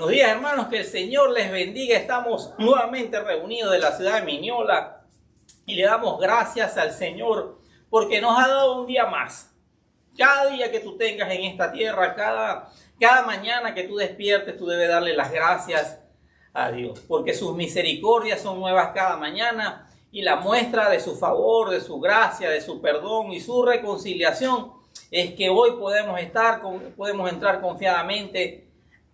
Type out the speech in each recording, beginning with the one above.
Buenos días, hermanos, que el Señor les bendiga. Estamos nuevamente reunidos de la ciudad de Miñola y le damos gracias al Señor porque nos ha dado un día más. Cada día que tú tengas en esta tierra, cada mañana que tú despiertes, tú debes darle las gracias a Dios, porque sus misericordias son nuevas cada mañana y la muestra de su favor, de su gracia, de su perdón y su reconciliación es que hoy podemos entrar confiadamente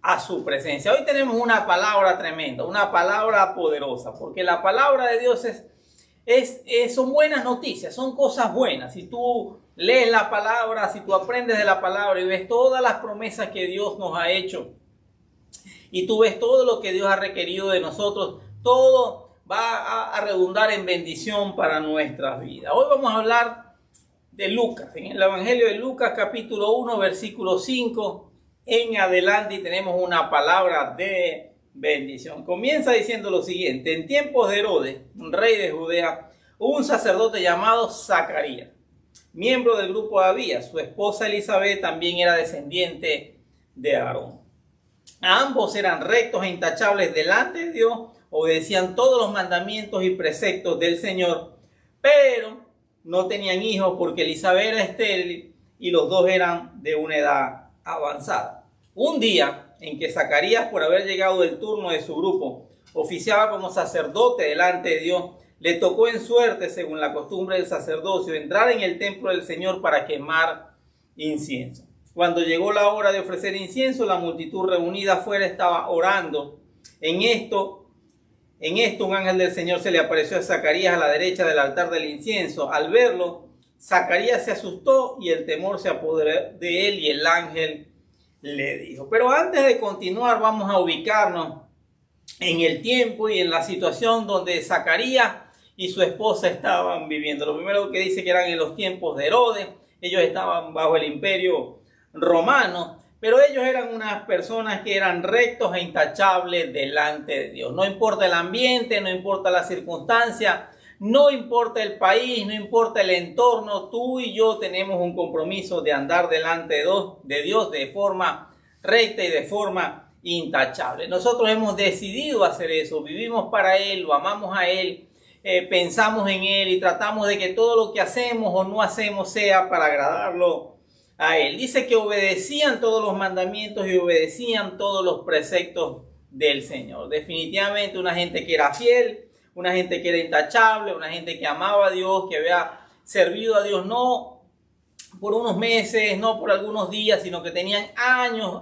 a su presencia. Hoy tenemos una palabra tremenda, una palabra poderosa, porque la palabra de Dios son buenas noticias, son cosas buenas. Si tú lees la palabra, si tú aprendes de la palabra y ves todas las promesas que Dios nos ha hecho y tú ves todo lo que Dios ha requerido de nosotros, todo va a redundar en bendición para nuestras vidas. Hoy vamos a hablar de Lucas, en el Evangelio de Lucas capítulo 1 versículo 5 en adelante, y tenemos una palabra de bendición. Comienza diciendo lo siguiente: en tiempos de Herodes, rey de Judea, hubo un sacerdote llamado Zacarías, miembro del grupo de Abías. Su esposa Elizabeth también era descendiente de Aarón. Ambos eran rectos e intachables delante de Dios, obedecían todos los mandamientos y preceptos del Señor, pero no tenían hijos porque Elizabeth era estéril y los dos eran de una edad avanzada. Un día en que Zacarías, por haber llegado el turno de su grupo, oficiaba como sacerdote delante de Dios, le tocó en suerte, según la costumbre del sacerdocio, entrar en el templo del Señor para quemar incienso. Cuando llegó la hora de ofrecer incienso, la multitud reunida afuera estaba orando. En esto un ángel del Señor se le apareció a Zacarías a la derecha del altar del incienso. Al verlo, Zacarías se asustó y el temor se apoderó de él, y el ángel le dijo. Pero antes de continuar, vamos a ubicarnos en el tiempo y en la situación donde Zacarías y su esposa estaban viviendo. Lo primero que dice que eran en los tiempos de Herodes. Ellos estaban bajo el imperio romano, pero ellos eran unas personas que eran rectos e intachables delante de Dios. No importa el ambiente, no importa la circunstancia, no importa el país, no importa el entorno, tú y yo tenemos un compromiso de andar delante de Dios de forma recta y de forma intachable. Nosotros hemos decidido hacer eso, vivimos para Él, lo amamos a Él, pensamos en Él y tratamos de que todo lo que hacemos o no hacemos sea para agradarlo a Él. Dice que obedecían todos los mandamientos y obedecían todos los preceptos del Señor. Definitivamente una gente que era fiel, una gente que era intachable, una gente que amaba a Dios, que había servido a Dios no por unos meses, no por algunos días, sino que tenían años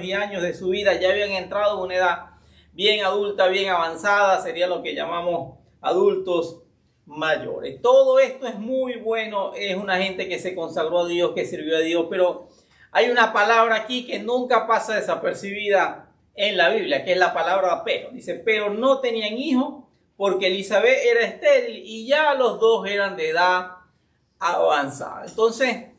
y años de su vida, ya habían entrado en una edad bien adulta, bien avanzada, sería lo que llamamos adultos mayores. Todo esto es muy bueno, es una gente que se consagró a Dios, que sirvió a Dios, pero hay una palabra aquí que nunca pasa desapercibida en la Biblia, que es la palabra pero. Dice, pero no tenían hijos porque Elizabeth era estéril y ya los dos eran de edad avanzada. Entonces,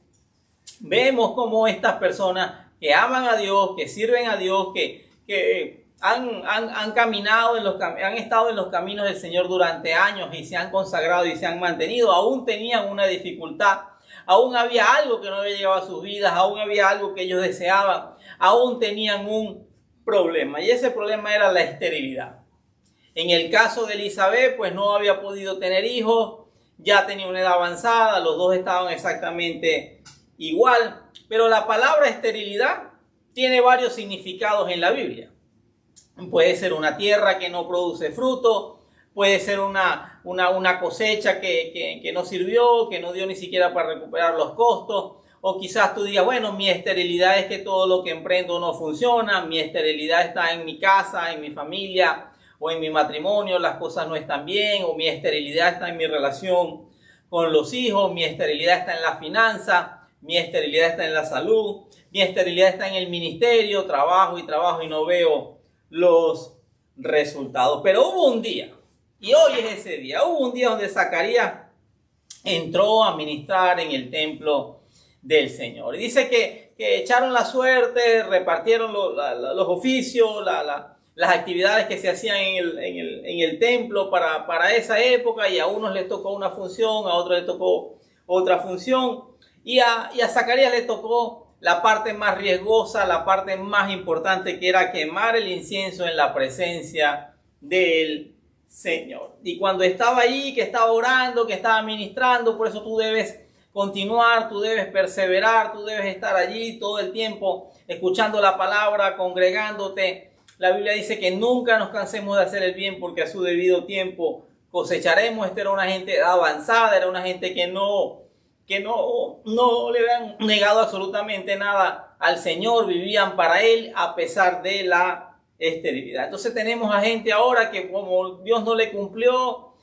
vemos cómo estas personas que aman a Dios, que sirven a Dios, que han caminado, han estado en los caminos del Señor durante años y se han consagrado y se han mantenido, aún tenían una dificultad, aún había algo que no había llegado a sus vidas, aún había algo que ellos deseaban, aún tenían un problema, y ese problema era la esterilidad. En el caso de Elizabeth, pues no había podido tener hijos, ya tenía una edad avanzada, los dos estaban exactamente igual. Pero la palabra esterilidad tiene varios significados en la Biblia. Puede ser una tierra que no produce fruto, puede ser una cosecha que no sirvió, que no dio ni siquiera para recuperar los costos. O quizás tú digas, bueno, mi esterilidad es que todo lo que emprendo no funciona, mi esterilidad está en mi casa, en mi familia, o en mi matrimonio, las cosas no están bien, o mi esterilidad está en mi relación con los hijos, mi esterilidad está en la finanza, mi esterilidad está en la salud, mi esterilidad está en el ministerio, trabajo y no veo los resultados. Pero hubo un día, y hoy es ese día, hubo un día donde Zacarías entró a ministrar en el templo del Señor. Y dice que echaron la suerte, repartieron los oficios, las actividades que se hacían en el templo para esa época, y a unos les tocó una función, a otros les tocó otra función, y a Zacarías le tocó la parte más riesgosa, la parte más importante, que era quemar el incienso en la presencia del Señor. Y cuando estaba allí, que estaba orando, que estaba ministrando, por eso tú debes continuar, tú debes perseverar, tú debes estar allí todo el tiempo escuchando la palabra, congregándote. La Biblia dice que nunca nos cansemos de hacer el bien, porque a su debido tiempo cosecharemos. Esta era una gente avanzada, era una gente que no le habían negado absolutamente nada al Señor, vivían para Él a pesar de la esterilidad. Entonces tenemos a gente ahora que, como Dios no le cumplió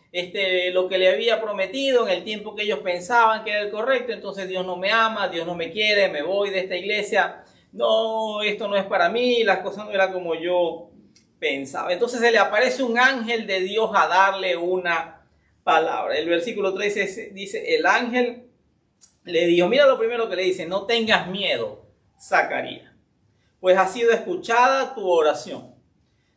lo que le había prometido en el tiempo que ellos pensaban que era el correcto, entonces Dios no me ama, Dios no me quiere, me voy de esta iglesia, no, esto no es para mí, las cosas no eran como yo pensaba. Entonces se le aparece un ángel de Dios a darle una palabra. El versículo 13 dice, el ángel le dijo, mira lo primero que le dice, no tengas miedo, Zacarías, pues ha sido escuchada tu oración.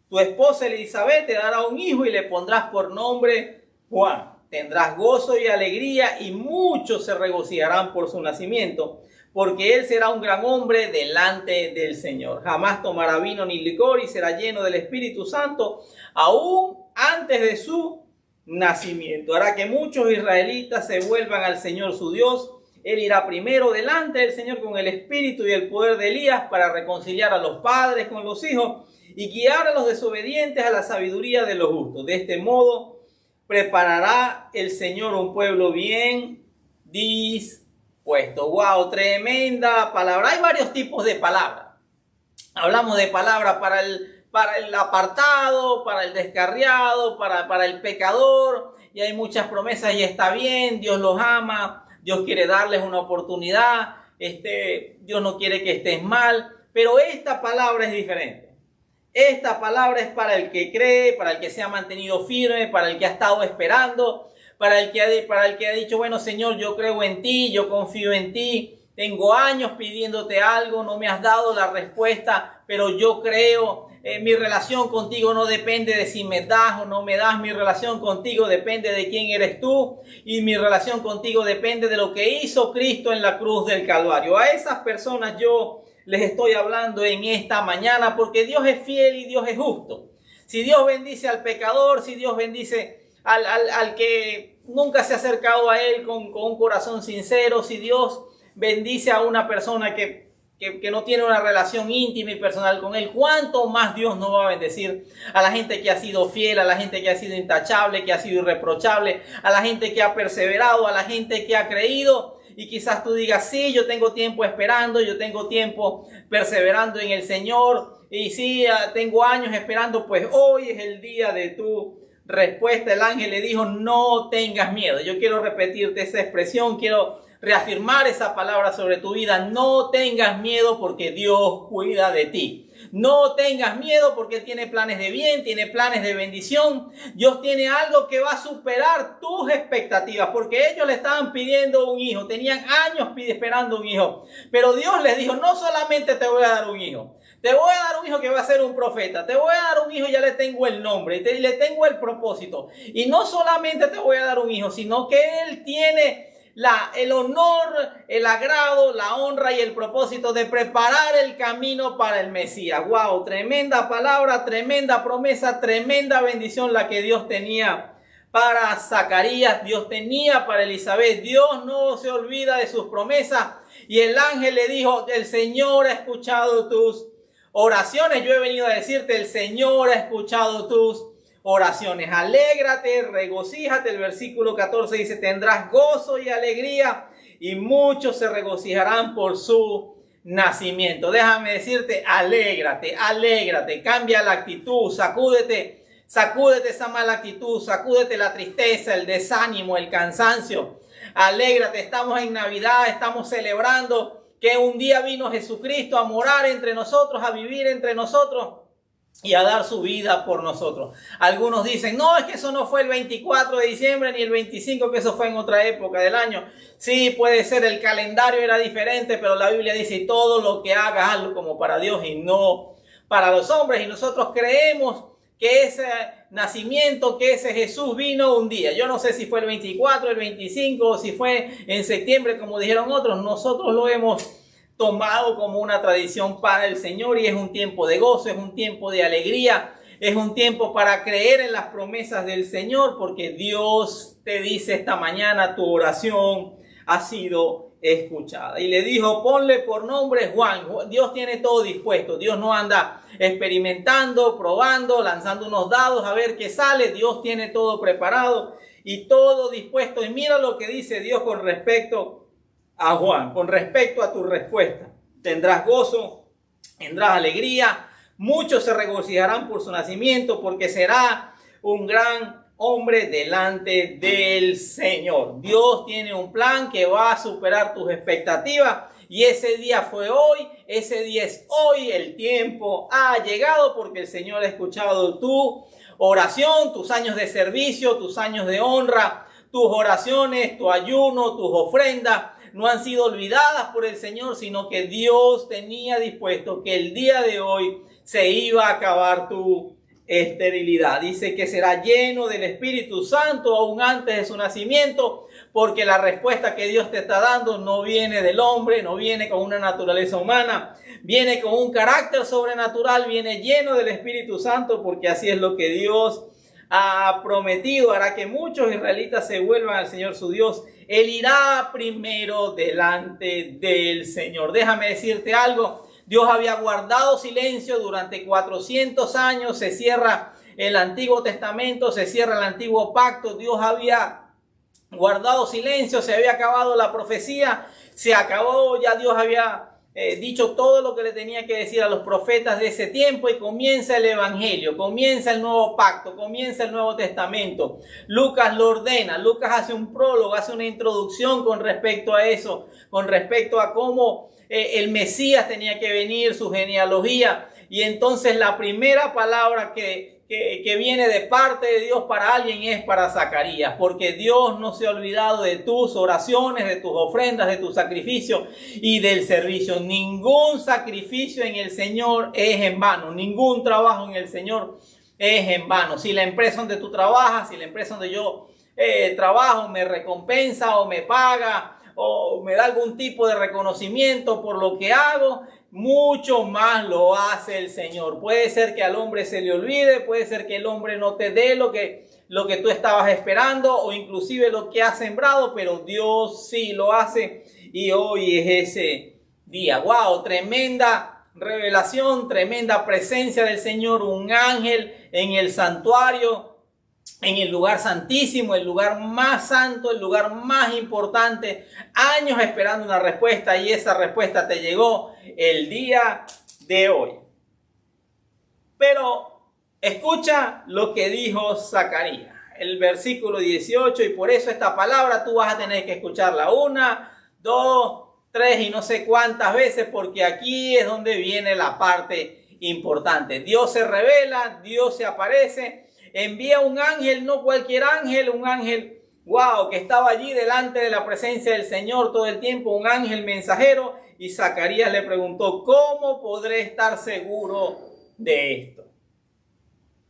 Tu esposa Elizabeth te dará un hijo y le pondrás por nombre Juan. Tendrás gozo y alegría y muchos se regocijarán por su nacimiento, porque él será un gran hombre delante del Señor. Jamás tomará vino ni licor y será lleno del Espíritu Santo aún antes de su nacimiento. Hará que muchos israelitas se vuelvan al Señor su Dios. Él irá primero delante del Señor con el espíritu y el poder de Elías para reconciliar a los padres con los hijos y guiar a los desobedientes a la sabiduría de los justos. De este modo preparará el Señor un pueblo bien dispuesto. ¡Wow! Tremenda palabra. Hay varios tipos de palabras. Hablamos de palabras para el apartado, para el descarriado, para el pecador. Y hay muchas promesas y está bien, Dios los ama. Dios quiere darles una oportunidad, Dios no quiere que estés mal, pero esta palabra es diferente. Esta palabra es para el que cree, para el que se ha mantenido firme, para el que ha estado esperando, para el que ha dicho, bueno Señor, yo creo en ti, yo confío en ti, tengo años pidiéndote algo, no me has dado la respuesta, pero yo creo. Mi relación contigo no depende de si me das o no me das. Mi relación contigo depende de quién eres tú. Y mi relación contigo depende de lo que hizo Cristo en la cruz del Calvario. A esas personas yo les estoy hablando en esta mañana, porque Dios es fiel y Dios es justo. Si Dios bendice al pecador, si Dios bendice al que nunca se ha acercado a Él con un corazón sincero, si Dios bendice a una persona que no tiene una relación íntima y personal con Él, ¿cuánto más Dios no va a bendecir a la gente que ha sido fiel, a la gente que ha sido intachable, que ha sido irreprochable, a la gente que ha perseverado, a la gente que ha creído? Y quizás tú digas, sí, yo tengo tiempo esperando, yo tengo tiempo perseverando en el Señor, y sí, tengo años esperando. Pues hoy es el día de tu respuesta. El ángel le dijo, no tengas miedo. Yo quiero repetirte esa expresión, quiero reafirmar esa palabra sobre tu vida. No tengas miedo, porque Dios cuida de ti. No tengas miedo, porque tiene planes de bien, tiene planes de bendición. Dios tiene algo que va a superar tus expectativas, porque ellos le estaban pidiendo un hijo, tenían años esperando un hijo, pero Dios les dijo, no solamente te voy a dar un hijo, te voy a dar un hijo que va a ser un profeta, te voy a dar un hijo, ya le tengo el nombre, le tengo el propósito, y no solamente te voy a dar un hijo, sino que Él tiene el honor, el agrado, la honra y el propósito de preparar el camino para el Mesías. ¡Wow! Tremenda palabra, tremenda promesa, tremenda bendición la que Dios tenía para Zacarías, Dios tenía para Elizabeth. Dios no se olvida de sus promesas. Y el ángel le dijo, el Señor ha escuchado tus oraciones. Yo he venido a decirte, el Señor ha escuchado tus oraciones. Alégrate, regocíjate. El versículo 14 dice, tendrás gozo y alegría y muchos se regocijarán por su nacimiento. Déjame decirte, alégrate, alégrate, cambia la actitud, sacúdete esa mala actitud, sacúdete la tristeza, el desánimo, el cansancio. Alégrate, estamos en Navidad, estamos celebrando que un día vino Jesucristo a morar entre nosotros, a vivir entre nosotros y a dar su vida por nosotros. Algunos dicen, no, es que eso no fue el 24 de diciembre ni el 25, que eso fue en otra época del año. Sí, puede ser, el calendario era diferente, pero la Biblia dice, todo lo que hagas, hazlo como para Dios y no para los hombres. Y nosotros creemos que ese nacimiento, que ese Jesús vino un día. Yo no sé si fue el 24, el 25, o si fue en septiembre, como dijeron otros. Nosotros lo hemos tomado como una tradición para el Señor y es un tiempo de gozo, es un tiempo de alegría, es un tiempo para creer en las promesas del Señor, porque Dios te dice esta mañana, tu oración ha sido escuchada. Y le dijo, ponle por nombre Juan. Dios tiene todo dispuesto. Dios no anda experimentando, probando, lanzando unos dados a ver qué sale. Dios tiene todo preparado y todo dispuesto. Y mira lo que dice Dios con respecto a Juan, con respecto a tu respuesta. Tendrás gozo, tendrás alegría. Muchos se regocijarán por su nacimiento, porque será un gran hombre delante del Señor. Dios tiene un plan que va a superar tus expectativas y ese día fue hoy, ese día es hoy, el tiempo ha llegado porque el Señor ha escuchado tu oración, tus años de servicio, tus años de honra, tus oraciones, tu ayuno, tus ofrendas. No han sido olvidadas por el Señor, sino que Dios tenía dispuesto que el día de hoy se iba a acabar tu esterilidad. Dice que será lleno del Espíritu Santo aún antes de su nacimiento, porque la respuesta que Dios te está dando no viene del hombre, no viene con una naturaleza humana, viene con un carácter sobrenatural, viene lleno del Espíritu Santo, porque así es lo que Dios ha prometido. Hará que muchos israelitas se vuelvan al Señor su Dios. Él irá primero delante del Señor. Déjame decirte algo. Dios había guardado silencio durante 400 años. Se cierra el Antiguo Testamento, se cierra el Antiguo Pacto. Dios había guardado silencio, se había acabado la profecía, se acabó, ya Dios había dicho todo lo que le tenía que decir a los profetas de ese tiempo y comienza el Evangelio, comienza el Nuevo Pacto, comienza el Nuevo Testamento. Lucas lo ordena, Lucas hace un prólogo, hace una introducción con respecto a eso, con respecto a cómo el Mesías tenía que venir, su genealogía. Y entonces la primera palabra que viene de parte de Dios para alguien es para Zacarías, porque Dios no se ha olvidado de tus oraciones, de tus ofrendas, de tu sacrificio y del servicio. Ningún sacrificio en el Señor es en vano, ningún trabajo en el Señor es en vano. Si la empresa donde tú trabajas, si la empresa donde yo trabajo me recompensa o me paga o me da algún tipo de reconocimiento por lo que hago, mucho más lo hace el Señor. Puede ser que al hombre se le olvide, puede ser que el hombre no te dé lo que tú estabas esperando o inclusive lo que has sembrado, pero Dios sí lo hace y hoy es ese día. ¡Wow! Tremenda revelación, tremenda presencia del Señor, un ángel en el santuario, en el lugar santísimo, el lugar más santo, el lugar más importante, años esperando una respuesta y esa respuesta te llegó el día de hoy. Pero escucha lo que dijo Zacarías, el versículo 18, y por eso esta palabra tú vas a tener que escucharla 1, 2, 3 y no sé cuántas veces, porque aquí es donde viene la parte importante. Dios se revela, Dios se aparece. Envía un ángel, no cualquier ángel, un ángel, wow, que estaba allí delante de la presencia del Señor todo el tiempo, un ángel mensajero. Y Zacarías le preguntó, ¿cómo podré estar seguro de esto?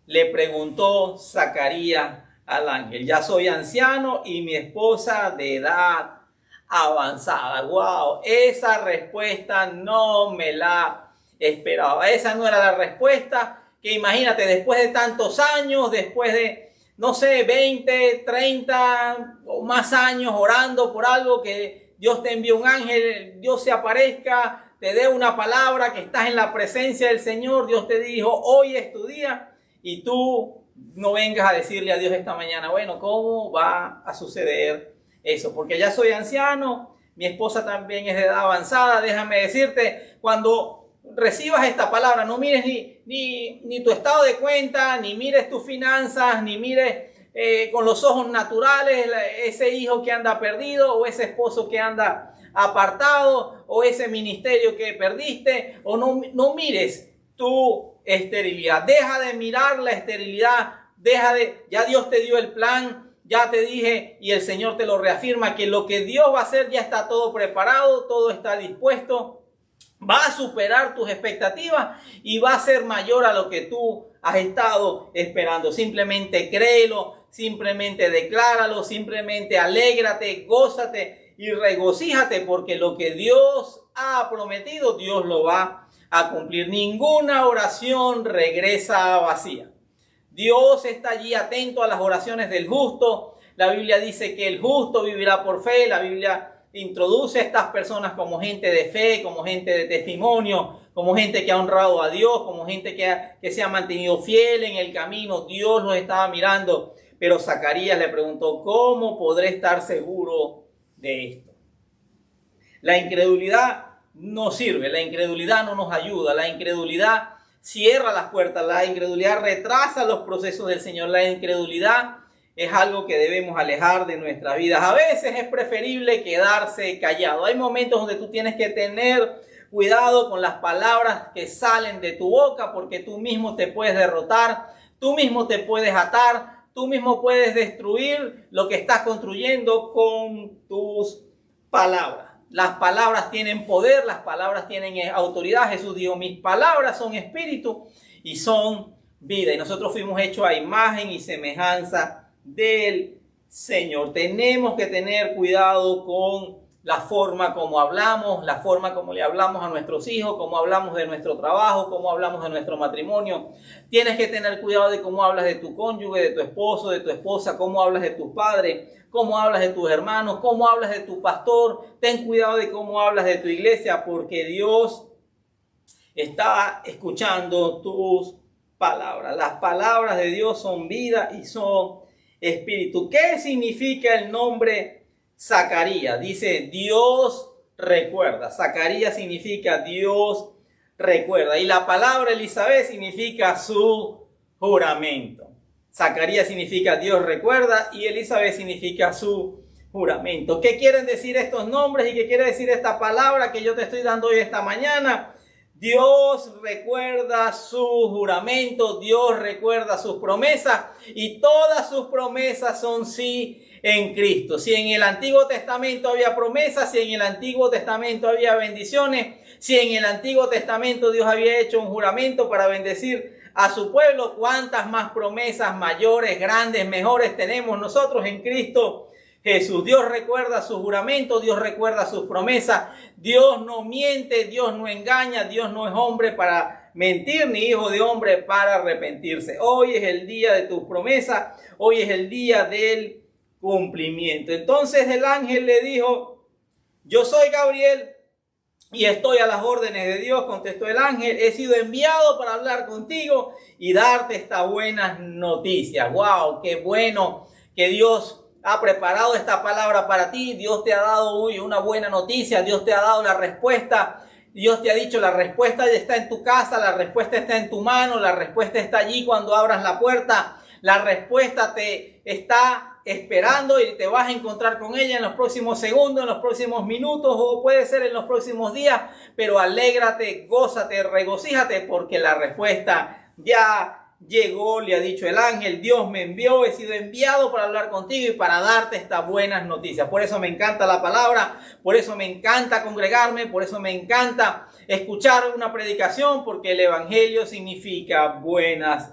Le preguntó Zacarías al ángel, ya soy anciano y mi esposa de edad avanzada. Wow, esa respuesta no me la esperaba. Esa no era la respuesta. Que imagínate, después de tantos años, después de, no sé, 20, 30 o más años orando por algo, que Dios te envíe un ángel, Dios se aparezca, te dé una palabra, que estás en la presencia del Señor, Dios te dijo, hoy es tu día, y tú no vengas a decirle a Dios esta mañana, bueno, ¿cómo va a suceder eso? Porque ya soy anciano, mi esposa también es de edad avanzada. Déjame decirte, cuando recibas esta palabra, no mires ni tu estado de cuenta, ni mires tus finanzas, ni mires con los ojos naturales ese hijo que anda perdido o ese esposo que anda apartado o ese ministerio que perdiste, o no mires tu esterilidad. Deja de mirar la esterilidad, ya Dios te dio el plan, ya te dije y el Señor te lo reafirma que lo que Dios va a hacer ya está todo preparado, todo está dispuesto. Va a superar tus expectativas y va a ser mayor a lo que tú has estado esperando. Simplemente créelo, simplemente decláralo, simplemente alégrate, gózate y regocíjate, porque lo que Dios ha prometido, Dios lo va a cumplir. Ninguna oración regresa vacía. Dios está allí atento a las oraciones del justo. La Biblia dice que el justo vivirá por fe. La Biblia introduce a estas personas como gente de fe, como gente de testimonio, como gente que ha honrado a Dios, como gente que se ha mantenido fiel en el camino. Dios los estaba mirando. Pero Zacarías le preguntó, ¿cómo podré estar seguro de esto? La incredulidad no sirve, la incredulidad no nos ayuda, la incredulidad cierra las puertas, la incredulidad retrasa los procesos del Señor, la incredulidad es algo que debemos alejar de nuestras vidas. A veces es preferible quedarse callado. Hay momentos donde tú tienes que tener cuidado con las palabras que salen de tu boca, porque tú mismo te puedes derrotar, tú mismo te puedes atar, tú mismo puedes destruir lo que estás construyendo con tus palabras. Las palabras tienen poder, las palabras tienen autoridad. Jesús dijo, mis palabras son espíritu y son vida. Y nosotros fuimos hechos a imagen y semejanza del Señor. Tenemos que tener cuidado con la forma como hablamos, la forma como le hablamos a nuestros hijos, cómo hablamos de nuestro trabajo, cómo hablamos de nuestro matrimonio. Tienes que tener cuidado de cómo hablas de tu cónyuge, de tu esposo, de tu esposa, cómo hablas de tus padres, cómo hablas de tus hermanos, cómo hablas de tu pastor. Ten cuidado de cómo hablas de tu iglesia, porque Dios está escuchando tus palabras. Las palabras de Dios son vida y son espíritu. ¿Qué significa el nombre Zacarías? Dice Dios recuerda. Zacarías significa Dios recuerda. Y la palabra Elizabeth significa su juramento. Zacarías significa Dios recuerda y Elizabeth significa su juramento. ¿Qué quieren decir estos nombres y qué quiere decir esta palabra que yo te estoy dando hoy esta mañana? Dios recuerda su juramento, Dios recuerda sus promesas y todas sus promesas son sí en Cristo. Si en el Antiguo Testamento había promesas, si en el Antiguo Testamento había bendiciones, si en el Antiguo Testamento Dios había hecho un juramento para bendecir a su pueblo, cuántas más promesas mayores, grandes, mejores tenemos nosotros en Cristo Jesús. Dios recuerda su juramento, Dios recuerda sus promesas. Dios no miente, Dios no engaña, Dios no es hombre para mentir, ni hijo de hombre para arrepentirse. Hoy es el día de tus promesas, hoy es el día del cumplimiento. Entonces el ángel le dijo, yo soy Gabriel y estoy a las órdenes de Dios, contestó el ángel. He sido enviado para hablar contigo y darte estas buenas noticias. ¡Wow! ¡Qué bueno que Dios ha preparado esta palabra para ti! Dios te ha dado hoy una buena noticia, Dios te ha dado la respuesta. Dios te ha dicho, la respuesta ya está en tu casa, la respuesta está en tu mano, la respuesta está allí cuando abras la puerta. La respuesta te está esperando y te vas a encontrar con ella en los próximos segundos, en los próximos minutos o puede ser en los próximos días, pero alégrate, gózate, regocíjate porque la respuesta ya llegó, le ha dicho el ángel. Dios me envió, he sido enviado para hablar contigo y para darte estas buenas noticias. Por eso me encanta la palabra, por eso me encanta congregarme, por eso me encanta escuchar una predicación, porque el evangelio significa buenas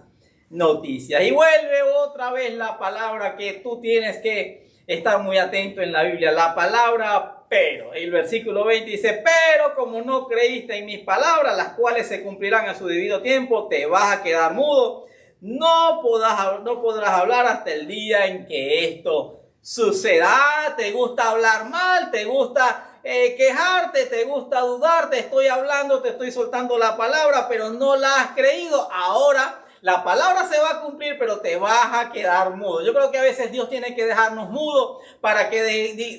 noticias. Y vuelve otra vez la palabra que tú tienes que estar muy atento en la Biblia, la palabra pero. El versículo 20 dice, pero como no creíste en mis palabras, las cuales se cumplirán a su debido tiempo, te vas a quedar mudo, no podrás hablar hasta el día en que esto suceda. ¿Te gusta hablar mal? ¿Te gusta quejarte? ¿Te gusta dudar? Te estoy hablando, te estoy soltando la palabra, pero no la has creído. Ahora la palabra se va a cumplir, pero te vas a quedar mudo. Yo creo que a veces Dios tiene que dejarnos mudos para que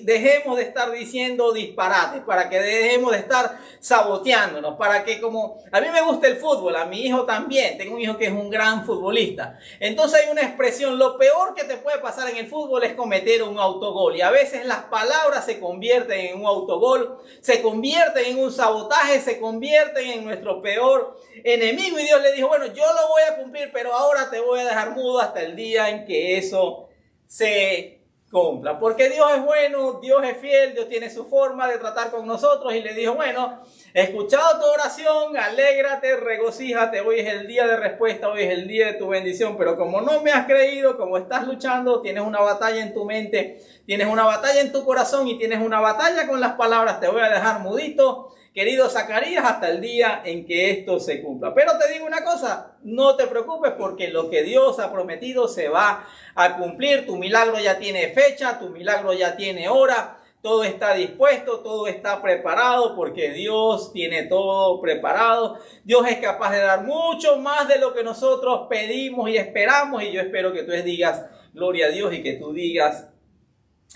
dejemos de estar diciendo disparates, para que dejemos de estar saboteándonos, para que, como a mí me gusta el fútbol, a mi hijo también, tengo un hijo que es un gran futbolista. Entonces hay una expresión, lo peor que te puede pasar en el fútbol es cometer un autogol. Y a veces las palabras se convierten en un autogol, se convierten en un sabotaje, se convierten en nuestro peor enemigo. Y Dios le dijo, bueno, yo lo voy a cumplir, pero ahora te voy a dejar mudo hasta el día en que eso se cumpla. Porque Dios es bueno, Dios es fiel, Dios tiene su forma de tratar con nosotros. Y le dijo, bueno, he escuchado tu oración, alégrate, regocíjate, hoy es el día de respuesta, hoy es el día de tu bendición. Pero como no me has creído, como estás luchando, tienes una batalla en tu mente, tienes una batalla en tu corazón y tienes una batalla con las palabras, te voy a dejar mudito. querido Zacarías, hasta el día en que esto se cumpla. Pero te digo una cosa, no te preocupes porque lo que Dios ha prometido se va a cumplir. Tu milagro ya tiene fecha, tu milagro ya tiene hora. Todo está dispuesto, todo está preparado porque Dios tiene todo preparado. Dios es capaz de dar mucho más de lo que nosotros pedimos y esperamos. Y yo espero que tú digas gloria a Dios y que tú digas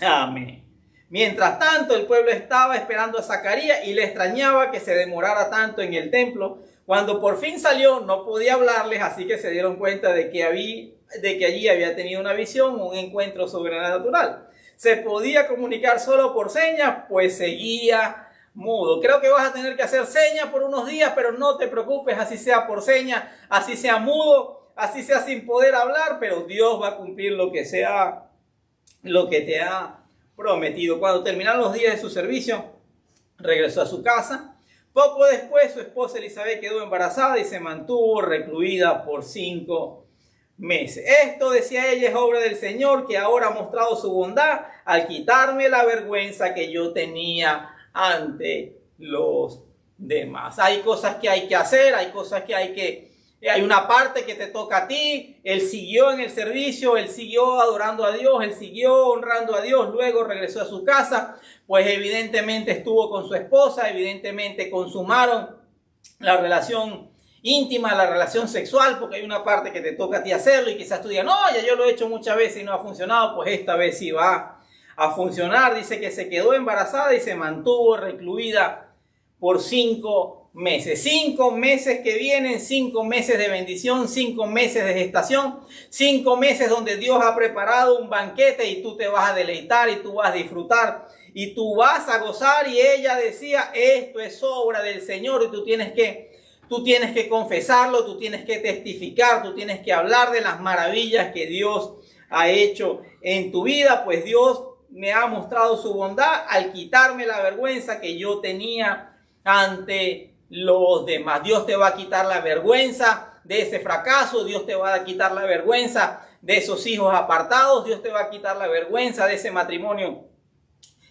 amén. Mientras tanto, el pueblo estaba esperando a Zacarías y le extrañaba que se demorara tanto en el templo. Cuando por fin salió, no podía hablarles, así que se dieron cuenta de que allí había tenido una visión, un encuentro sobrenatural. Se podía comunicar solo por señas, pues seguía mudo. Creo que vas a tener que hacer señas por unos días, pero no te preocupes, así sea por señas, así sea mudo, así sea sin poder hablar, pero Dios va a cumplir lo que te ha prometido. Cuando terminaron los días de su servicio, regresó a su casa. Poco después, su esposa Elizabeth quedó embarazada y se mantuvo recluida por 5 meses. Esto, decía ella, es obra del Señor, que ahora ha mostrado su bondad al quitarme la vergüenza que yo tenía ante los demás. Hay cosas que hay que hacer, hay cosas que hay una parte que te toca a ti. Él siguió en el servicio, él siguió adorando a Dios, él siguió honrando a Dios, luego regresó a su casa, pues evidentemente estuvo con su esposa, evidentemente consumaron la relación íntima, la relación sexual, porque hay una parte que te toca a ti hacerlo y quizás tú digas, no, ya yo lo he hecho muchas veces y no ha funcionado, pues esta vez sí va a funcionar. Dice que se quedó embarazada y se mantuvo recluida por 5 meses. 5 meses que vienen, 5 meses de bendición, 5 meses de gestación, 5 meses donde Dios ha preparado un banquete y tú te vas a deleitar y tú vas a disfrutar y tú vas a gozar. Y ella decía, esto es obra del Señor y tú tienes que confesarlo, tú tienes que testificar, tú tienes que hablar de las maravillas que Dios ha hecho en tu vida, pues Dios me ha mostrado su bondad al quitarme la vergüenza que yo tenía ante los demás. Dios te va a quitar la vergüenza de ese fracaso, Dios te va a quitar la vergüenza de esos hijos apartados, Dios te va a quitar la vergüenza de ese matrimonio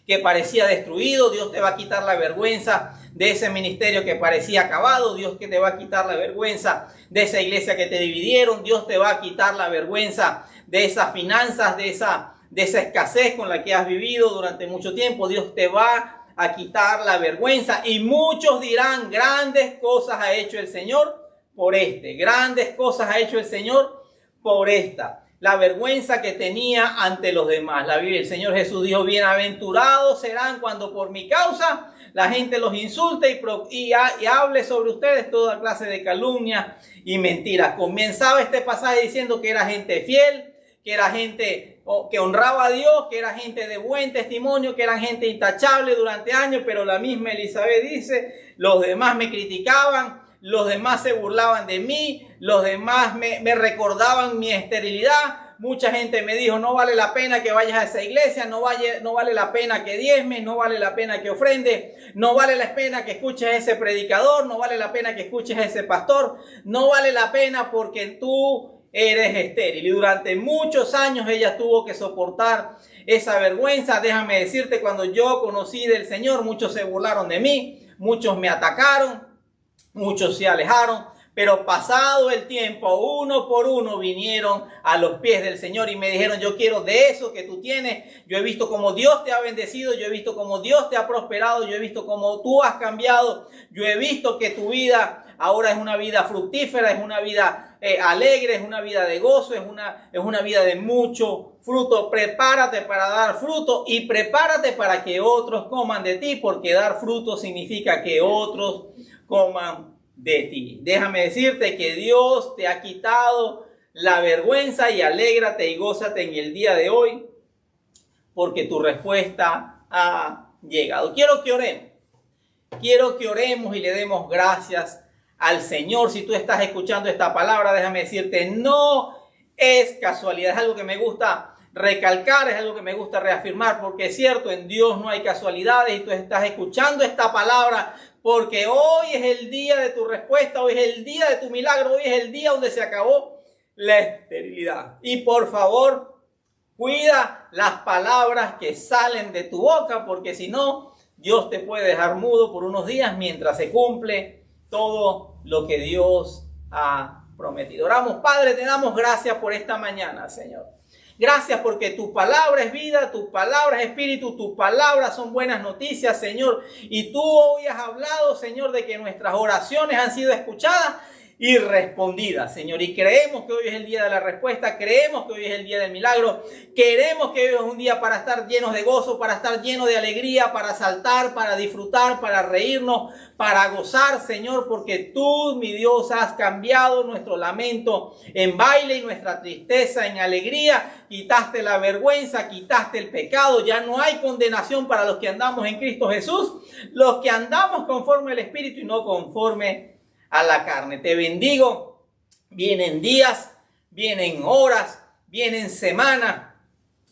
que parecía destruido, Dios te va a quitar la vergüenza de ese ministerio que parecía acabado, Dios que te va a quitar la vergüenza de esa iglesia que te dividieron, Dios te va a quitar la vergüenza de esas finanzas, de esa escasez con la que has vivido durante mucho tiempo. Dios te va a quitar la vergüenza y muchos dirán, grandes cosas ha hecho el Señor por grandes cosas ha hecho el Señor por esta. La vergüenza que tenía ante los demás. La Biblia, el Señor Jesús dijo, bienaventurados serán cuando por mi causa la gente los insulte y hable sobre ustedes toda clase de calumnia y mentiras. Comenzaba este pasaje diciendo que era gente fiel, que era gente que honraba a Dios, que era gente de buen testimonio, que eran gente intachable durante años, pero la misma Elizabeth dice, los demás me criticaban, los demás se burlaban de mí, los demás me recordaban mi esterilidad. Mucha gente me dijo, no vale la pena que vayas a esa iglesia, no vale la pena que diezmes, no vale la pena que ofrendes, no vale la pena que escuches a ese predicador, no vale la pena que escuches a ese pastor, no vale la pena porque tú eres estéril. Y durante muchos años ella tuvo que soportar esa vergüenza. Déjame decirte, cuando yo conocí del Señor, muchos se burlaron de mí, muchos me atacaron, muchos se alejaron, pero pasado el tiempo, uno por uno vinieron a los pies del Señor y me dijeron, yo quiero de eso que tú tienes. Yo he visto cómo Dios te ha bendecido, yo he visto cómo Dios te ha prosperado, yo he visto cómo tú has cambiado, yo he visto que tu vida ahora es una vida fructífera, es una vida alegre, es una vida de gozo, es una vida de mucho fruto. Prepárate para dar fruto y prepárate para que otros coman de ti, porque dar fruto significa que otros coman de ti. Déjame decirte que Dios te ha quitado la vergüenza y alégrate y gózate en el día de hoy porque tu respuesta ha llegado. Quiero que oremos y le demos gracias al Señor. Si tú estás escuchando esta palabra, déjame decirte, no es casualidad, es algo que me gusta recalcar, es algo que me gusta reafirmar, porque es cierto, en Dios no hay casualidades y tú estás escuchando esta palabra porque hoy es el día de tu respuesta, hoy es el día de tu milagro, hoy es el día donde se acabó la esterilidad. Y por favor, cuida las palabras que salen de tu boca, porque si no, Dios te puede dejar mudo por unos días mientras se cumple todo lo que Dios ha prometido. Oramos, Padre, te damos gracias por esta mañana, Señor. Gracias porque tu palabra es vida, tu palabra es espíritu, tu palabra son buenas noticias, Señor. Y tú hoy has hablado, Señor, de que nuestras oraciones han sido escuchadas y respondidas, Señor. Y creemos que hoy es el día de la respuesta, creemos que hoy es el día del milagro, queremos que hoy es un día para estar llenos de gozo, para estar llenos de alegría, para saltar, para disfrutar, para reírnos, para gozar, Señor, porque tú, mi Dios, has cambiado nuestro lamento en baile y nuestra tristeza en alegría. Quitaste la vergüenza, quitaste el pecado. Ya no hay condenación para los que andamos en Cristo Jesús, los que andamos conforme al Espíritu y no conforme a la carne. Te bendigo. Vienen días, vienen horas, vienen semanas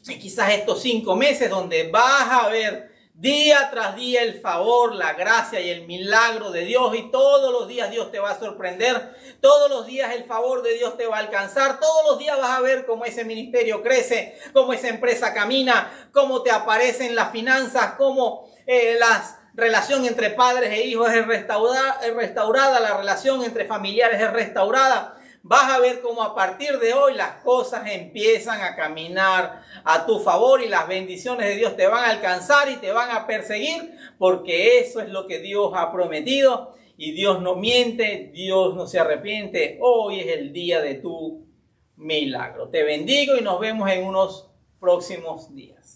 y quizás estos 5 meses donde vas a ver día tras día el favor, la gracia y el milagro de Dios, y todos los días Dios te va a sorprender, todos los días el favor de Dios te va a alcanzar, todos los días vas a ver cómo ese ministerio crece, cómo esa empresa camina, cómo te aparecen las finanzas, cómo las relación entre padres e hijos es restaurada, la relación entre familiares es restaurada. Vas a ver cómo a partir de hoy las cosas empiezan a caminar a tu favor y las bendiciones de Dios te van a alcanzar y te van a perseguir, porque eso es lo que Dios ha prometido y Dios no miente, Dios no se arrepiente. Hoy es el día de tu milagro. Te bendigo y nos vemos en unos próximos días.